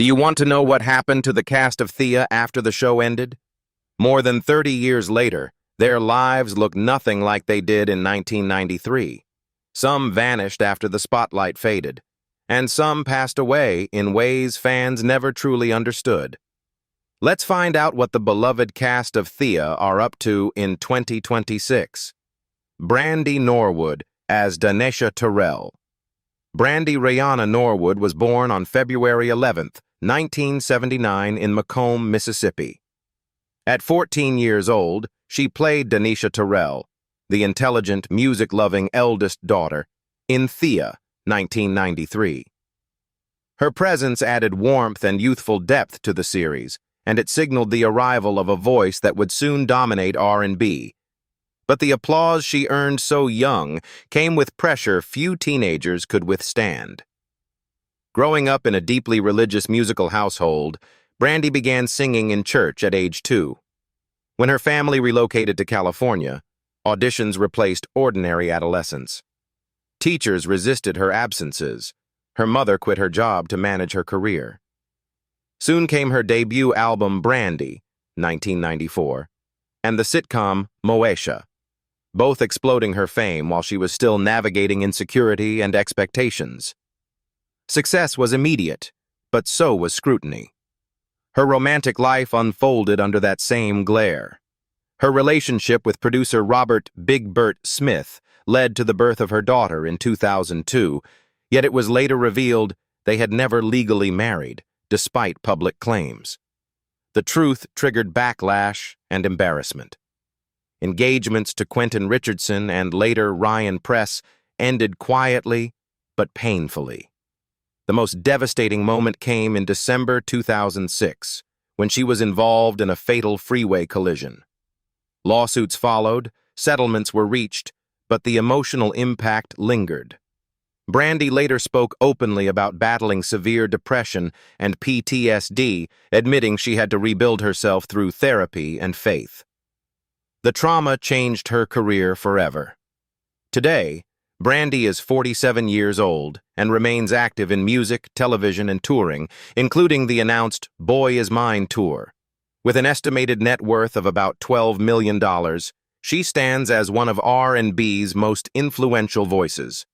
Do you want to know what happened to the cast of Thea after the show ended? More than 30 years later, their lives look nothing like they did in 1993. Some vanished after the spotlight faded, and some passed away in ways fans never truly understood. Let's find out what the beloved cast of Thea are up to in 2026. Brandy Norwood as Danesha Terrell. Brandy Rayanna Norwood was born on February 11, 1979 in Macomb, Mississippi. At 14 years old, she played Danesha Terrell, the intelligent, music-loving eldest daughter, in Thea, 1993. Her presence added warmth and youthful depth to the series, and it signaled the arrival of a voice that would soon dominate R&B. But the applause she earned so young came with pressure few teenagers could withstand. Growing up in a deeply religious musical household, Brandy began singing in church at age 2. When her family relocated to California, auditions replaced ordinary adolescence. Teachers resisted her absences. Her mother quit her job to manage her career. Soon came her debut album Brandy, 1994, and the sitcom Moesha, both exploding her fame while she was still navigating insecurity and expectations. Success was immediate, but so was scrutiny. Her romantic life unfolded under that same glare. Her relationship with producer Robert Big Bert Smith led to the birth of her daughter in 2002, yet it was later revealed they had never legally married, despite public claims. The truth triggered backlash and embarrassment. Engagements to Quentin Richardson and later Ryan Press ended quietly but painfully. The most devastating moment came in December 2006, when she was involved in a fatal freeway collision. Lawsuits followed, settlements were reached, but the emotional impact lingered. Brandy later spoke openly about battling severe depression and PTSD, admitting she had to rebuild herself through therapy and faith. The trauma changed her career forever. Today, Brandy is 47 years old and remains active in music, television, and touring, including the announced Boy Is Mine tour. With an estimated net worth of about $12 million, she stands as one of R&B's most influential voices.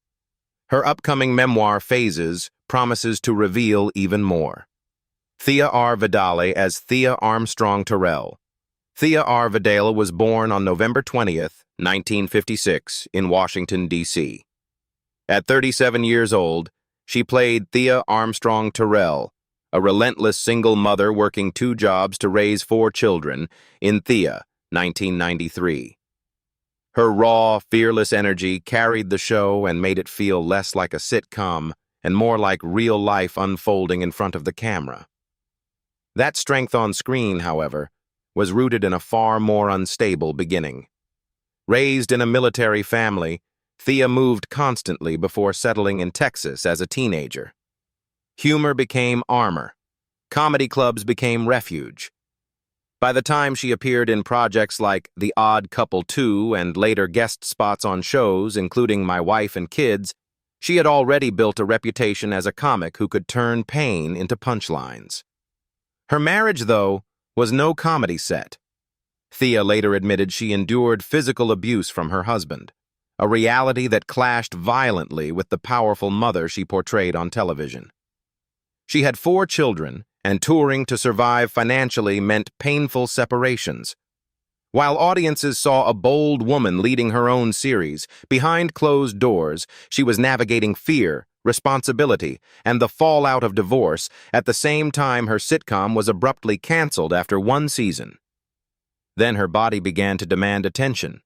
Her upcoming memoir, Phases, promises to reveal even more. Thea Vidale as Thea Armstrong Terrell. Thea Vidale was born on November 20th, 1956, in Washington, D.C. At 37 years old, she played Thea Armstrong Terrell, a relentless single mother working 2 jobs to raise 4 children, in Thea, 1993. Her raw, fearless energy carried the show and made it feel less like a sitcom and more like real life unfolding in front of the camera. That strength on screen, however, was rooted in a far more unstable beginning. Raised in a military family, Thea moved constantly before settling in Texas as a teenager. Humor became armor. Comedy clubs became refuge. By the time she appeared in projects like The Odd Couple 2 and later guest spots on shows, including My Wife and Kids, she had already built a reputation as a comic who could turn pain into punchlines. Her marriage, though, was no comedy set. Thea later admitted she endured physical abuse from her husband, a reality that clashed violently with the powerful mother she portrayed on television. She had 4 children, and touring to survive financially meant painful separations. While audiences saw a bold woman leading her own series, behind closed doors, she was navigating fear, responsibility, and the fallout of divorce at the same time her sitcom was abruptly canceled after 1 season. Then her body began to demand attention.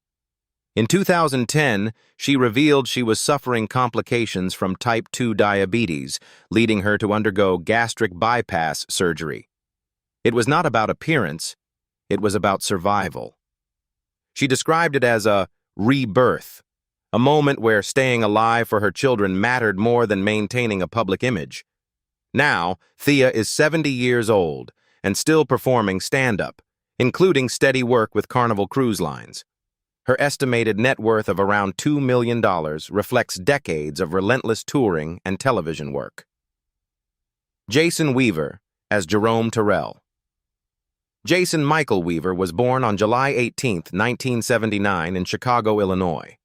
In 2010, she revealed she was suffering complications from type 2 diabetes, leading her to undergo gastric bypass surgery. It was not about appearance, it was about survival. She described it as a rebirth, a moment where staying alive for her children mattered more than maintaining a public image. Now, Thea is 70 years old and still performing stand-up, including steady work with Carnival Cruise Lines. Her estimated net worth of around $2 million reflects decades of relentless touring and television work. Jason Weaver as Jerome Terrell. Jason Michael Weaver was born on July 18, 1979 in Chicago, Illinois.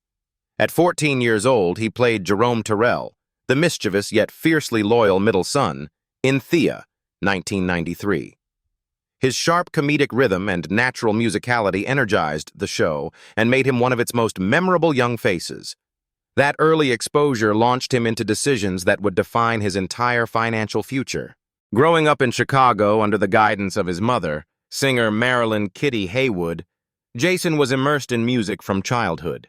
At 14 years old, he played Jerome Terrell, the mischievous yet fiercely loyal middle son, in Thea, 1993. His sharp comedic rhythm and natural musicality energized the show and made him one of its most memorable young faces. That early exposure launched him into decisions that would define his entire financial future. Growing up in Chicago under the guidance of his mother, singer Marilyn "Kitty" Haywood, Jason was immersed in music from childhood.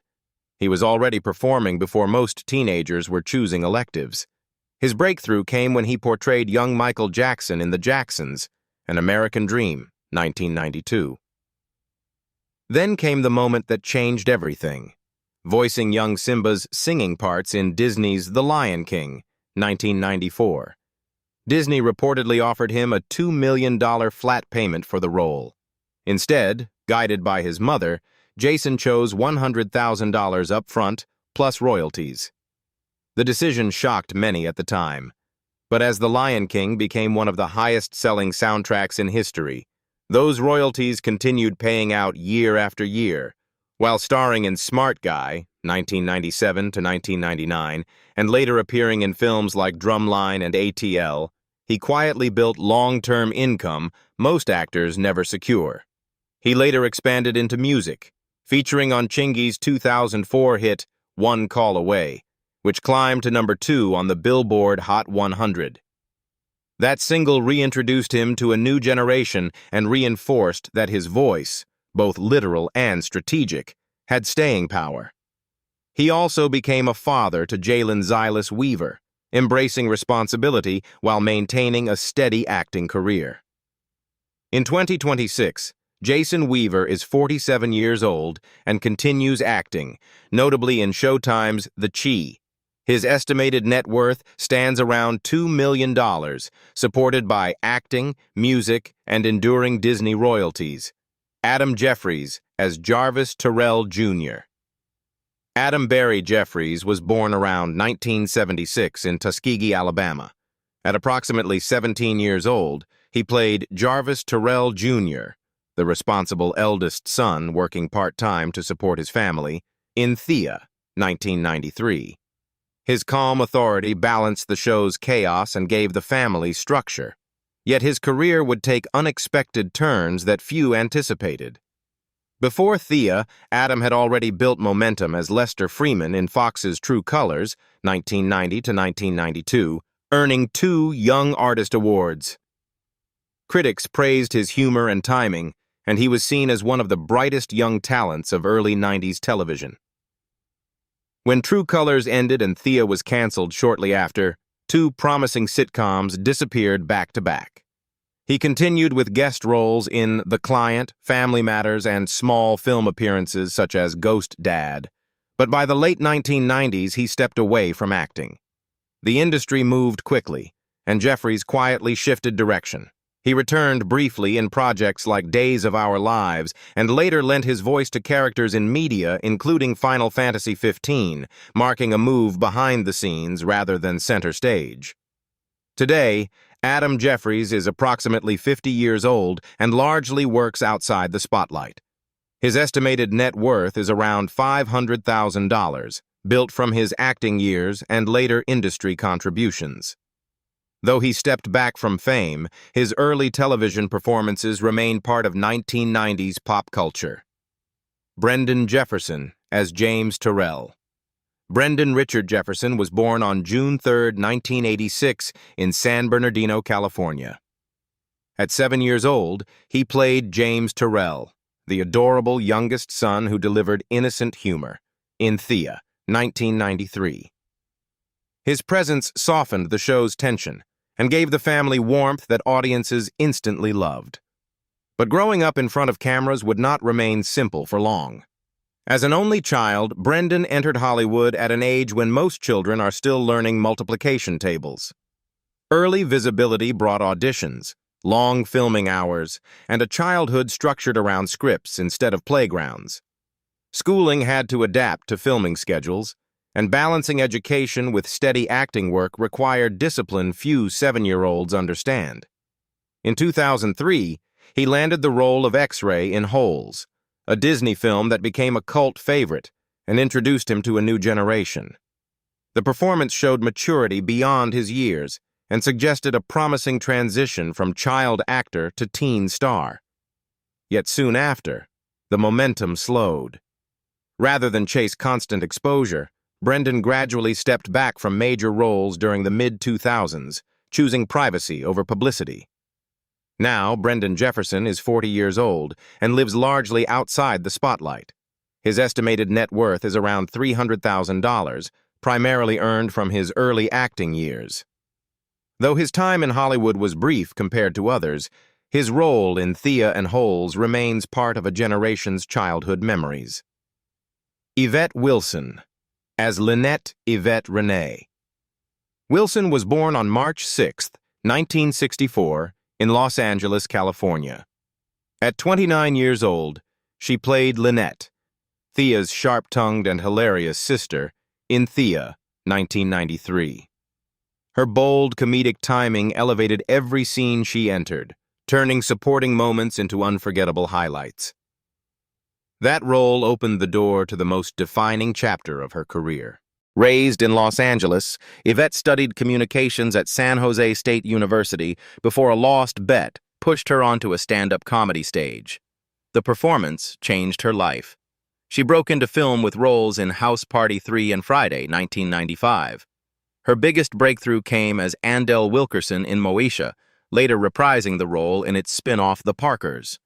He was already performing before most teenagers were choosing electives. His breakthrough came when he portrayed young Michael Jackson in The Jacksons, An American Dream, 1992. Then came the moment that changed everything, voicing young Simba's singing parts in Disney's The Lion King, 1994. Disney reportedly offered him a $2 million flat payment for the role. Instead, guided by his mother, Jason chose $100,000 up front, plus royalties. The decision shocked many at the time, but as The Lion King became one of the highest-selling soundtracks in history, those royalties continued paying out year after year. While starring in Smart Guy, 1997 to 1999, and later appearing in films like Drumline and ATL, he quietly built long-term income most actors never secure. He later expanded into music, featuring on Chingy's 2004 hit One Call Away, which climbed to number 2 on the Billboard Hot 100. That single reintroduced him to a new generation and reinforced that his voice, both literal and strategic, had staying power. He also became a father to Jalen Xylis Weaver, embracing responsibility while maintaining a steady acting career. In 2026, Jason Weaver is 47 years old and continues acting, notably in Showtime's The Chi. His estimated net worth stands around $2 million, supported by acting, music, and enduring Disney royalties. Adam Jeffries as Jarvis Terrell Jr. Adam Barry Jeffries was born around 1976 in Tuskegee, Alabama. At approximately 17 years old, he played Jarvis Terrell Jr., the responsible eldest son working part-time to support his family, in Thea, 1993. His calm authority balanced the show's chaos and gave the family structure. Yet his career would take unexpected turns that few anticipated. Before Thea, Adam had already built momentum as Lester Freeman in Fox's True Colors, 1990 to 1992, earning 2 Young Artist Awards. Critics praised his humor and timing, and he was seen as one of the brightest young talents of early 90s television. When True Colors ended and Thea was canceled shortly after, 2 promising sitcoms disappeared back-to-back. He continued with guest roles in The Client, Family Matters, and small film appearances such as Ghost Dad, but by the late 1990s he stepped away from acting. The industry moved quickly, and Jeffries quietly shifted direction. He returned briefly in projects like Days of Our Lives and later lent his voice to characters in media, including Final Fantasy XV, marking a move behind the scenes rather than center stage. Today, Adam Jeffries is approximately 50 years old and largely works outside the spotlight. His estimated net worth is around $500,000, built from his acting years and later industry contributions. Though he stepped back from fame, his early television performances remain part of 1990s pop culture. Brendan Jefferson as James Terrell. Brendan Richard Jefferson was born on June 3, 1986, in San Bernardino, California. At 7 years old, he played James Terrell, the adorable youngest son who delivered innocent humor, in Thea, 1993. His presence softened the show's tension and gave the family warmth that audiences instantly loved. But growing up in front of cameras would not remain simple for long. As an only child, Brendan entered Hollywood at an age when most children are still learning multiplication tables. Early visibility brought auditions, long filming hours, and a childhood structured around scripts instead of playgrounds. Schooling had to adapt to filming schedules, and balancing education with steady acting work required discipline few 7-year-olds understand. In 2003, he landed the role of X-Ray in Holes, a Disney film that became a cult favorite and introduced him to a new generation. The performance showed maturity beyond his years and suggested a promising transition from child actor to teen star. Yet soon after, the momentum slowed. Rather than chase constant exposure, Brendan gradually stepped back from major roles during the mid-2000s, choosing privacy over publicity. Now, Brendan Jefferson is 40 years old and lives largely outside the spotlight. His estimated net worth is around $300,000, primarily earned from his early acting years. Though his time in Hollywood was brief compared to others, his role in Thea and Holes remains part of a generation's childhood memories. Yvette Wilson, as Lynette Yvette Renee. Wilson was born on March 6, 1964, in Los Angeles, California. At 29 years old, she played Lynette, Thea's sharp-tongued and hilarious sister, in Thea, 1993. Her bold comedic timing elevated every scene she entered, turning supporting moments into unforgettable highlights. That role opened the door to the most defining chapter of her career. Raised in Los Angeles, Yvette studied communications at San Jose State University before a lost bet pushed her onto a stand-up comedy stage. The performance changed her life. She broke into film with roles in House Party 3 and Friday, 1995. Her biggest breakthrough came as Andel Wilkerson in Moesha, later reprising the role in its spin-off The Parkers.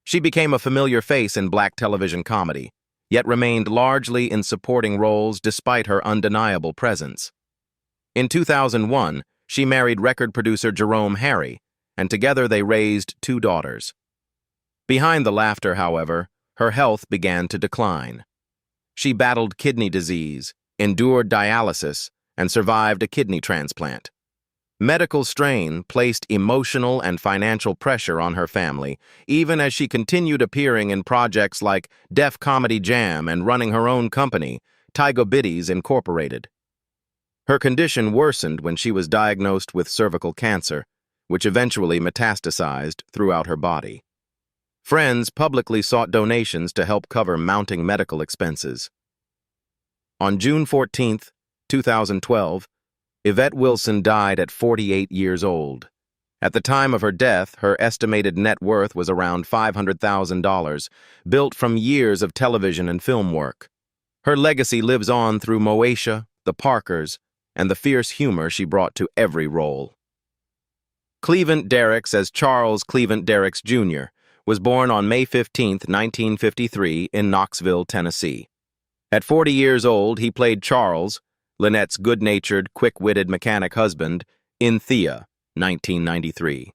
She became a familiar face in black television comedy, yet remained largely in supporting roles despite her undeniable presence. In 2001, she married record producer Jerome Harry, and together they raised 2 daughters. Behind the laughter, however, her health began to decline. She battled kidney disease, endured dialysis, and survived a kidney transplant. Medical strain placed emotional and financial pressure on her family, even as she continued appearing in projects like Def Comedy Jam and running her own company, Tygo Biddies Incorporated. Her condition worsened when she was diagnosed with cervical cancer, which eventually metastasized throughout her body. Friends publicly sought donations to help cover mounting medical expenses. On June 14, 2012, Yvette Wilson died at 48 years old. At the time of her death, her estimated net worth was around $500,000, built from years of television and film work. Her legacy lives on through Moesha, The Parkers, and the fierce humor she brought to every role. Cleavant Derricks as Charles Cleavant Derricks Jr. was born on May 15, 1953, in Knoxville, Tennessee. At 40 years old, he played Charles, Lynette's good-natured, quick-witted mechanic husband, in Thea, 1993.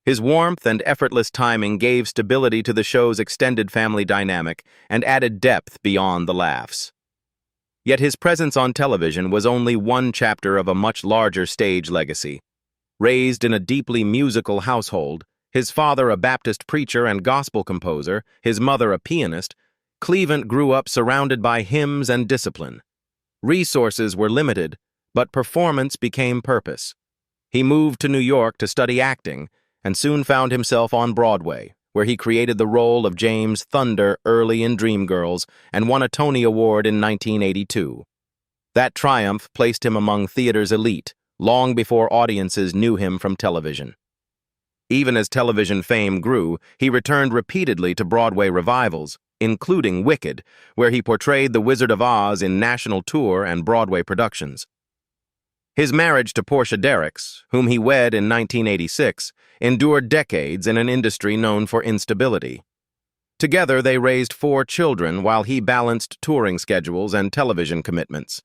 His warmth and effortless timing gave stability to the show's extended family dynamic and added depth beyond the laughs. Yet his presence on television was only one chapter of a much larger stage legacy. Raised in a deeply musical household, his father a Baptist preacher and gospel composer, his mother a pianist, Cleavant grew up surrounded by hymns and discipline. Resources were limited, but performance became purpose. He moved to New York to study acting and soon found himself on Broadway, where he created the role of James Thunder early in Dreamgirls and won a Tony Award in 1982. That triumph placed him among theater's elite, long before audiences knew him from television. Even as television fame grew, he returned repeatedly to Broadway revivals, including Wicked, where he portrayed the Wizard of Oz in national tour and Broadway productions. His marriage to Portia Derricks, whom he wed in 1986, endured decades in an industry known for instability. Together, they raised 4 children while he balanced touring schedules and television commitments.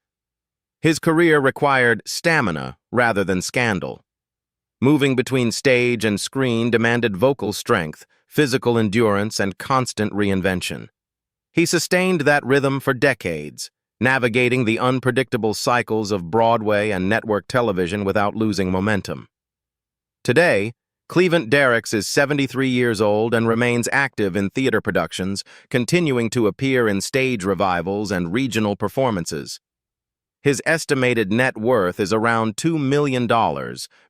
His career required stamina rather than scandal. Moving between stage and screen demanded vocal strength, physical endurance, and constant reinvention. He sustained that rhythm for decades, navigating the unpredictable cycles of Broadway and network television without losing momentum. Today, Cleavant Derricks is 73 years old and remains active in theater productions, continuing to appear in stage revivals and regional performances. His estimated net worth is around $2 million,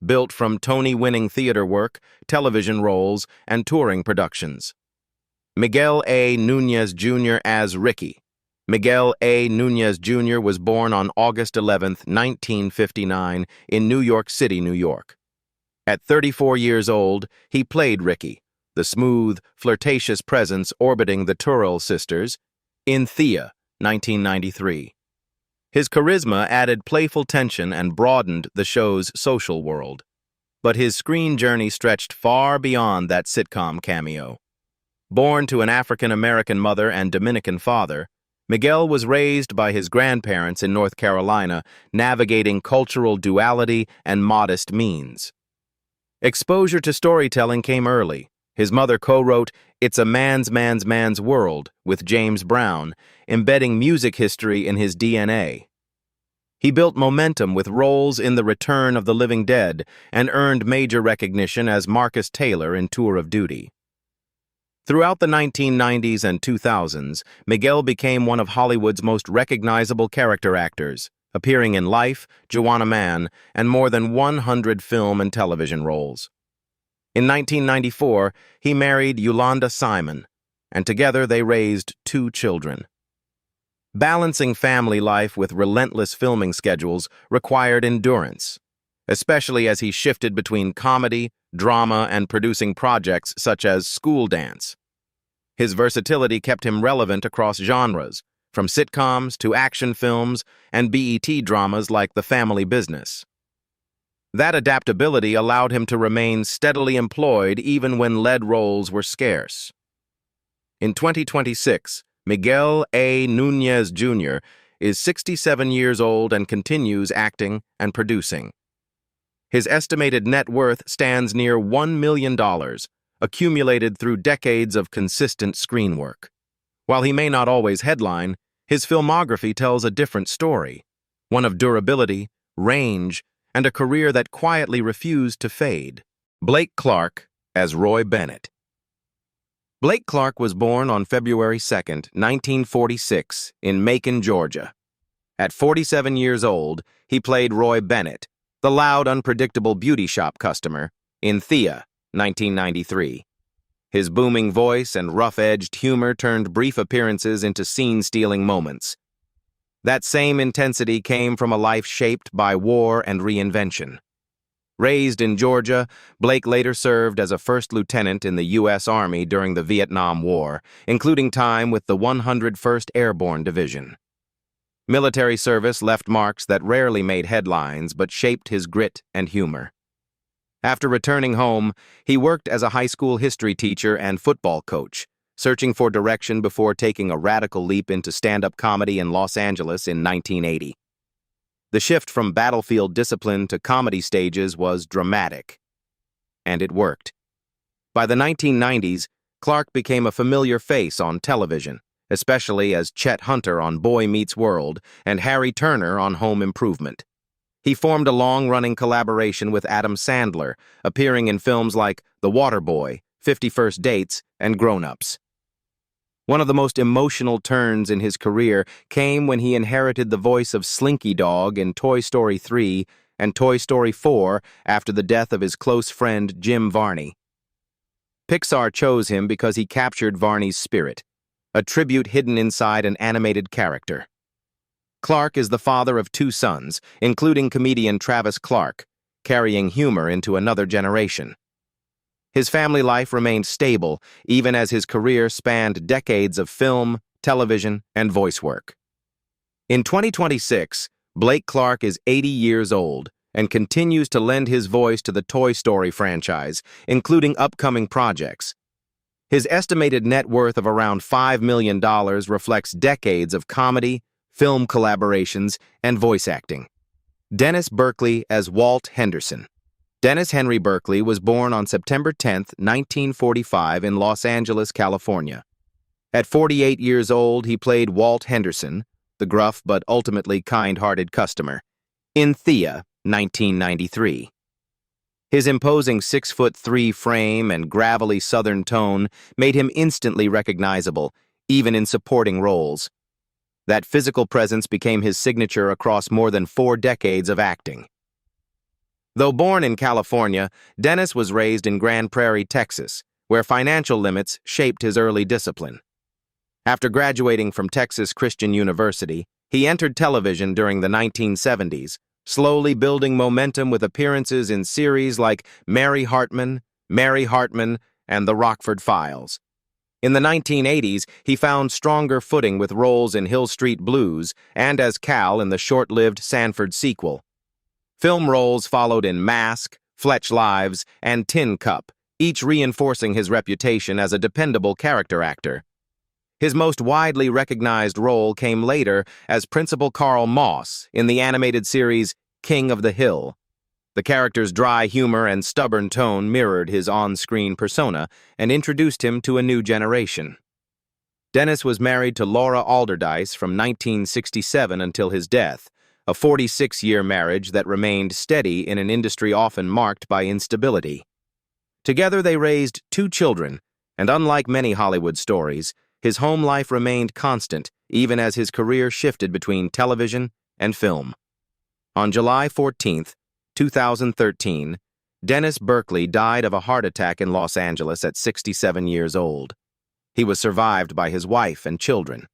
built from Tony-winning theater work, television roles, and touring productions. Miguel A. Nunez Jr. as Ricky. Miguel A. Nunez Jr. was born on August 11, 1959, in New York City, New York. At 34 years old, he played Ricky, the smooth, flirtatious presence orbiting the Turrell sisters, in Thea, 1993. His charisma added playful tension and broadened the show's social world. But his screen journey stretched far beyond that sitcom cameo. Born to an African-American mother and Dominican father, Miguel was raised by his grandparents in North Carolina, navigating cultural duality and modest means. Exposure to storytelling came early. His mother co-wrote It's a Man's World with James Brown, embedding music history in his DNA. He built momentum with roles in The Return of the Living Dead and earned major recognition as Marcus Taylor in Tour of Duty. Throughout the 1990s and 2000s, Miguel became one of Hollywood's most recognizable character actors, appearing in Life, Juwanna Mann, and more than 100 film and television roles. In 1994, he married Yolanda Simon, and together they raised 2 children. Balancing family life with relentless filming schedules required endurance, especially as he shifted between comedy, drama, and producing projects such as School Dance. His versatility kept him relevant across genres, from sitcoms to action films and BET dramas like The Family Business. That adaptability allowed him to remain steadily employed even when lead roles were scarce. In 2026, Miguel A. Nunez Jr. is 67 years old and continues acting and producing. His estimated net worth stands near $1 million, accumulated through decades of consistent screen work. While he may not always headline, his filmography tells a different story, one of durability, range, and a career that quietly refused to fade. Blake Clark as Roy Bennett. Blake Clark was born on February 2, 1946, in Macon, Georgia. At 47 years old, he played Roy Bennett, the loud, unpredictable beauty shop customer, in Thea, 1993. His booming voice and rough-edged humor turned brief appearances into scene-stealing moments. That same intensity came from a life shaped by war and reinvention. Raised in Georgia, Blake later served as a first lieutenant in the U.S. Army during the Vietnam War, including time with the 101st Airborne Division. Military service left marks that rarely made headlines but shaped his grit and humor. After returning home, he worked as a high school history teacher and football coach, searching for direction before taking a radical leap into stand-up comedy in Los Angeles in 1980. The shift from battlefield discipline to comedy stages was dramatic, and it worked. By the 1990s, Clark became a familiar face on television, especially as Chet Hunter on Boy Meets World and Harry Turner on Home Improvement. He formed a long-running collaboration with Adam Sandler, appearing in films like The Waterboy, 50 First Dates, and Grown Ups. One of the most emotional turns in his career came when he inherited the voice of Slinky Dog in Toy Story 3 and Toy Story 4 after the death of his close friend Jim Varney. Pixar chose him because he captured Varney's spirit, a tribute hidden inside an animated character. Clark is the father of 2 sons, including comedian Travis Clark, carrying humor into another generation. His family life remained stable, even as his career spanned decades of film, television, and voice work. In 2026, Blake Clark is 80 years old and continues to lend his voice to the Toy Story franchise, including upcoming projects. His estimated net worth of around $5 million reflects decades of comedy, film collaborations, and voice acting. Dennis Burkley as Walt Henderson. Dennis Henry Burkley was born on September 10, 1945 in Los Angeles, California. At 48 years old, he played Walt Henderson, the gruff but ultimately kind-hearted customer, in Thea, 1993. His imposing 6'3" frame and gravelly Southern tone made him instantly recognizable, even in supporting roles. That physical presence became his signature across more than 4 decades of acting. Though born in California, Dennis was raised in Grand Prairie, Texas, where financial limits shaped his early discipline. After graduating from Texas Christian University, he entered television during the 1970s, slowly building momentum with appearances in series like Mary Hartman, and The Rockford Files. In the 1980s, he found stronger footing with roles in Hill Street Blues and as Cal in the short-lived Sanford sequel. Film roles followed in Mask, Fletch Lives, and Tin Cup, each reinforcing his reputation as a dependable character actor. His most widely recognized role came later as Principal Carl Moss in the animated series King of the Hill. The character's dry humor and stubborn tone mirrored his on-screen persona and introduced him to a new generation. Dennis was married to Laura Alderdice from 1967 until his death, a 46-year marriage that remained steady in an industry often marked by instability. Together they raised 2 children, and unlike many Hollywood stories, his home life remained constant even as his career shifted between television and film. On July 14, 2013, Dennis Burkley died of a heart attack in Los Angeles at 67 years old. He was survived by his wife and children.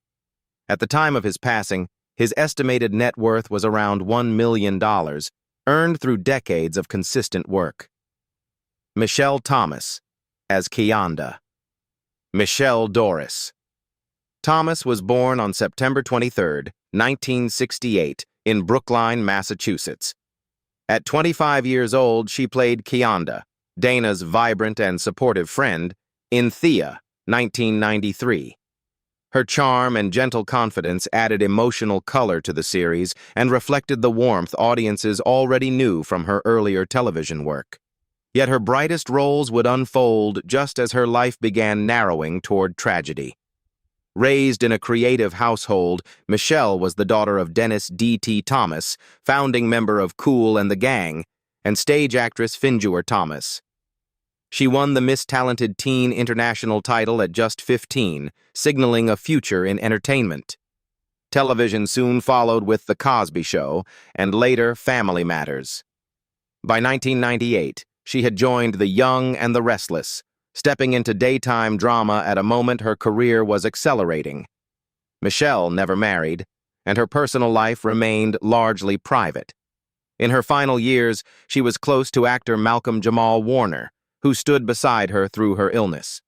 At the time of his passing, his estimated net worth was around $1 million, earned through decades of consistent work. Michelle Thomas, as Kianda. Michelle Doris. Thomas was born on September 23, 1968, in Brookline, Massachusetts. At 25 years old, she played Kianda, Dana's vibrant and supportive friend, in Thea, 1993. Her charm and gentle confidence added emotional color to the series and reflected the warmth audiences already knew from her earlier television work. Yet her brightest roles would unfold just as her life began narrowing toward tragedy. Raised in a creative household, Michelle was the daughter of Dennis D.T. Thomas, founding member of Kool and the Gang, and stage actress Finjur Thomas. She won the Miss Talented Teen International title at just 15, signaling a future in entertainment. Television soon followed with The Cosby Show, and later Family Matters. By 1998, she had joined The Young and the Restless, stepping into daytime drama at a moment her career was accelerating. Michelle never married, and her personal life remained largely private. In her final years, she was close to actor Malcolm Jamal Warner, who stood beside her through her illness.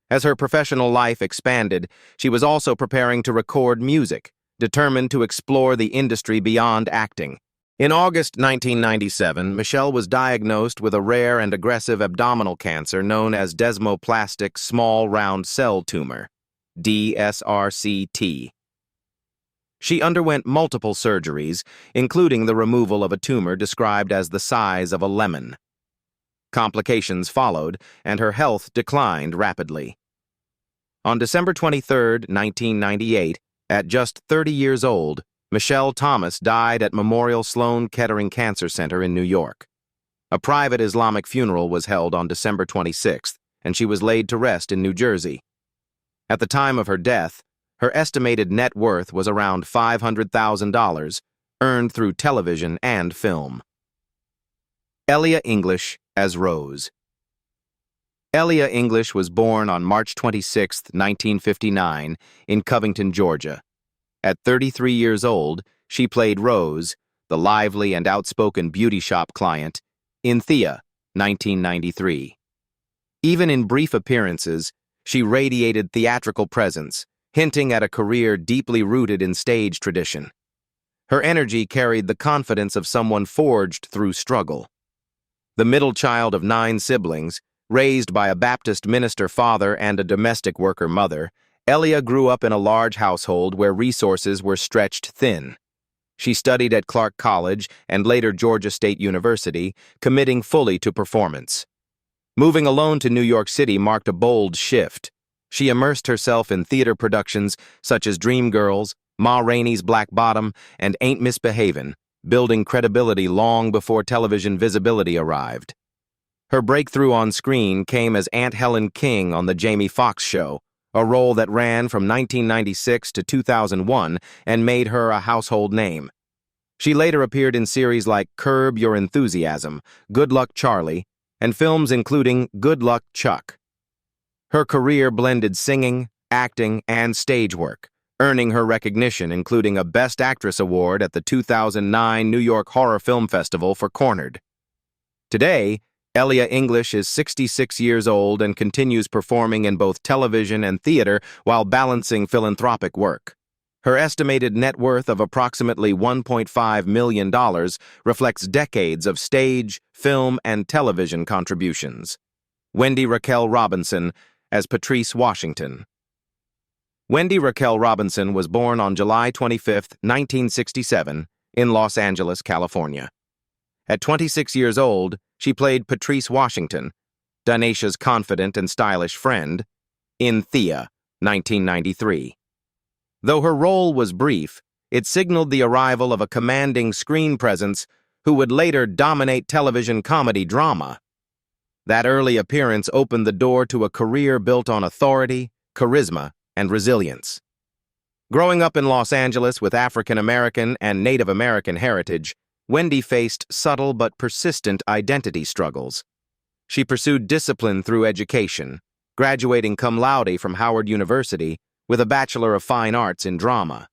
As her professional life expanded, she was also preparing to record music, determined to explore the industry beyond acting. In August 1997, Michelle was diagnosed with a rare and aggressive abdominal cancer known as desmoplastic small round cell tumor, DSRCT. She underwent multiple surgeries, including the removal of a tumor described as the size of a lemon. Complications followed, and her health declined rapidly. On December 23, 1998, at just 30 years old, Michelle Thomas died at Memorial Sloan Kettering Cancer Center in New York. A private Islamic funeral was held on December 26th, and she was laid to rest in New Jersey. At the time of her death, her estimated net worth was around $500,000, earned through television and film. Ellia English as Rose. Ellia English was born on March 26, 1959, in Covington, Georgia. At 33 years old, she played Rose, the lively and outspoken beauty shop client, in Thea, 1993. Even in brief appearances, she radiated theatrical presence, hinting at a career deeply rooted in stage tradition. Her energy carried the confidence of someone forged through struggle. The middle child of 9 siblings, raised by a Baptist minister father and a domestic worker mother, Ellia grew up in a large household where resources were stretched thin. She studied at Clark College and later Georgia State University, committing fully to performance. Moving alone to New York City marked a bold shift. She immersed herself in theater productions such as Dreamgirls, Ma Rainey's Black Bottom, and Ain't Misbehavin', building credibility long before television visibility arrived. Her breakthrough on screen came as Aunt Helen King on The Jamie Foxx Show, a role that ran from 1996 to 2001 and made her a household name. She later appeared in series like Curb Your Enthusiasm, Good Luck Charlie, and films including Good Luck Chuck. Her career blended singing, acting, and stage work, earning her recognition, including a Best Actress award at the 2009 New York Horror Film Festival for Cornered. Today, Ellia English is 66 years old and continues performing in both television and theater while balancing philanthropic work. Her estimated net worth of approximately $1.5 million reflects decades of stage, film, and television contributions. Wendy Raquel Robinson as Patrice Washington. Wendy Raquel Robinson was born on July 25, 1967, in Los Angeles, California. At 26 years old, she played Patrice Washington, Dinasia's confident and stylish friend, in Thea, 1993. Though her role was brief, it signaled the arrival of a commanding screen presence who would later dominate television comedy drama. That early appearance opened the door to a career built on authority, charisma, and resilience. Growing up in Los Angeles with African American and Native American heritage, Wendy faced subtle but persistent identity struggles. She pursued discipline through education, graduating cum laude from Howard University with a Bachelor of Fine Arts in drama.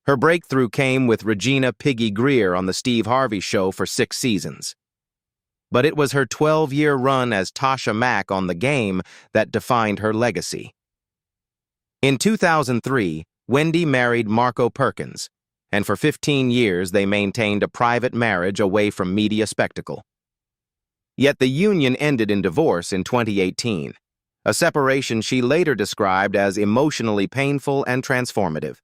Her breakthrough came with Regina "Piggy" Greer on The Steve Harvey Show for 6 seasons. But it was her 12-year run as Tasha Mack on The Game that defined her legacy. In 2003, Wendy married Marco Perkins, and for 15 years they maintained a private marriage away from media spectacle. Yet the union ended in divorce in 2018, a separation she later described as emotionally painful and transformative.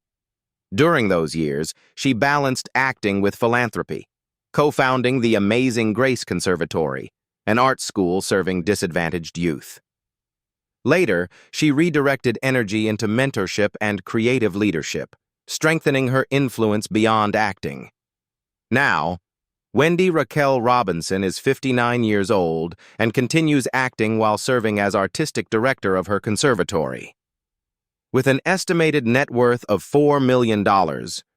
During those years, she balanced acting with philanthropy, co-founding the Amazing Grace Conservatory, an art school serving disadvantaged youth. Later, she redirected energy into mentorship and creative leadership, strengthening her influence beyond acting. Now, Wendy Raquel Robinson is 59 years old and continues acting while serving as artistic director of her conservatory. With an estimated net worth of $4 million,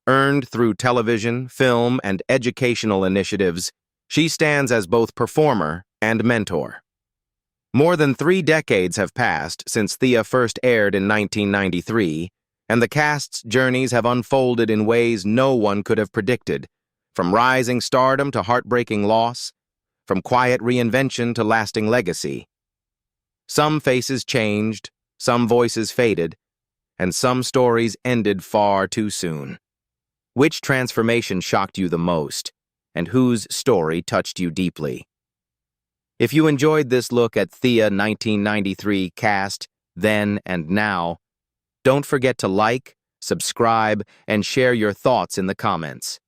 earned through television, film, and educational initiatives, she stands as both performer and mentor. More than 3 decades have passed since Thea first aired in 1993, and the cast's journeys have unfolded in ways no one could have predicted, from rising stardom to heartbreaking loss, from quiet reinvention to lasting legacy. Some faces changed, some voices faded, and some stories ended far too soon. Which transformation shocked you the most, and whose story touched you deeply? If you enjoyed this look at Thea 1993 cast, then and now, don't forget to like, subscribe, and share your thoughts in the comments.